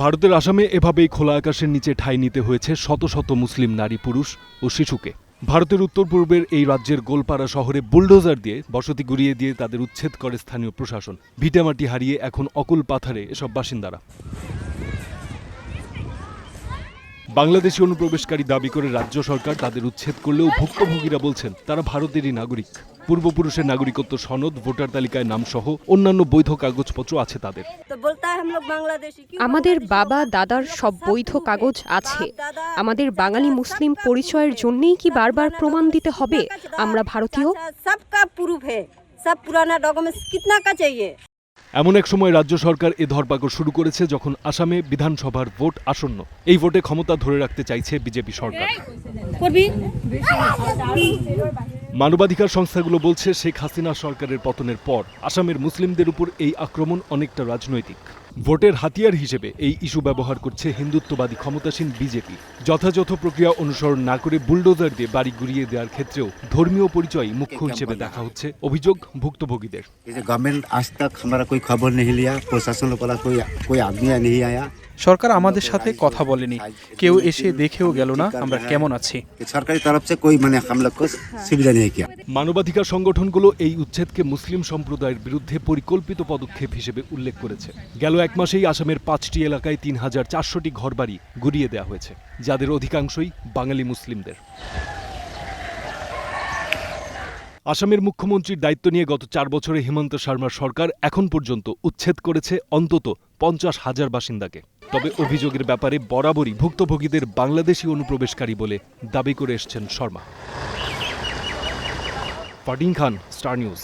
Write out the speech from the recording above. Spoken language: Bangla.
ভারতের আসামে এভাবেই খোলা আকাশের নিচে ঠাঁই নিতে হয়েছে শত শত মুসলিম নারী পুরুষ ও শিশুকে। ভারতের উত্তর পূর্বের এই রাজ্যের গোলপাড়া শহরে বুলডোজার দিয়ে বসতি গুড়িয়ে দিয়ে তাদের উচ্ছেদ করে স্থানীয় প্রশাসন। ভিটামাটি হারিয়ে এখন অকুল পাথারে এসব বাসিন্দারা। বাংলাদেশি অনুপ্রবেশকারী দাবি করে রাজ্য সরকার তাদের উচ্ছেদ করলেও ভুক্তভোগীরা বলছেন তারা ভারতেরই নাগরিক। পূর্বপুরুষের নাগরিকত্ব সনদ, ভোটার তালিকায় নাম সহ অন্যান্য বৈধ কাগজপত্র আছে তাদের। আমাদের বাবা দাদার সব বৈধ কাগজ আছে। আমাদের বাঙালি মুসলিম পরিচয়ের জন্যই কি বারবার প্রমাণ দিতে হবে আমরা ভারতীয়? এমন এক সময় রাজ্য সরকার এ ধরপাকড় শুরু করেছে যখন আসামে বিধানসভার ভোট আসন্ন। এই ভোটে ক্ষমতা ধরে রাখতে চাইছে বিজেপি সরকার। মানবাধিকার সংস্থাগুলো বলছে শেখ হাসিনা সরকারের পতনের পর আসামের মুসলিমদের উপর এই আক্রমণ অনেকটা রাজনৈতিক। ভোটের হাতিয়ার হিসেবে এই ইস্যু ব্যবহার করছে হিন্দুত্ববাদী ক্ষমতাসীন বিজেপি। যথাযথ প্রক্রিয়া অনুসরণ না করে বুলডোজার দিয়ে বাড়ি গুড়িয়ে দেওয়ার ক্ষেত্রেও ধর্মীয় পরিচয় মুখ্য হিসেবে দেখা হচ্ছে অভিযোগ ভুক্তভোগীদের। গভর্নমেন্ট আজ তক हमारा कोई खबर नहीं लिया, प्रशासन वाला कोई आदमी नहीं आया। সরকার আমাদের সাথে কথা বলেনি, কেউ এসে দেখেও গেল না আমরা কেমন আছি। সরকারি তরফ से कोई माने हम लोग को सुविधा नहीं किया। মানবাধিকার সংগঠনগুলো এই উচ্ছেদকে মুসলিম সম্প্রদায়ের বিরুদ্ধে পরিকল্পিত পদক্ষেপ হিসেবে উল্লেখ করেছে। গেল এক মাসেই আসামের 5টি এলাকায় 3400টি ঘরবাড়ি গুড়িয়ে দেওয়া হয়েছে, যাদের অধিকাংশই বাঙালি মুসলিমদের। আসামের মুখ্যমন্ত্রীর দায়িত্ব নিয়ে গত 4 বছরে হিমন্ত শর্মার সরকার এখন পর্যন্ত উচ্ছেদ করেছে অন্তত 50,000 বাসিন্দাকে। তবে অভিযোগের ব্যাপারে বরাবরই ভুক্তভোগীদের বাংলাদেশি অনুপ্রবেশকারী বলে দাবি করে এসছেন শর্মা। ফারদিন খান, স্টার নিউজ।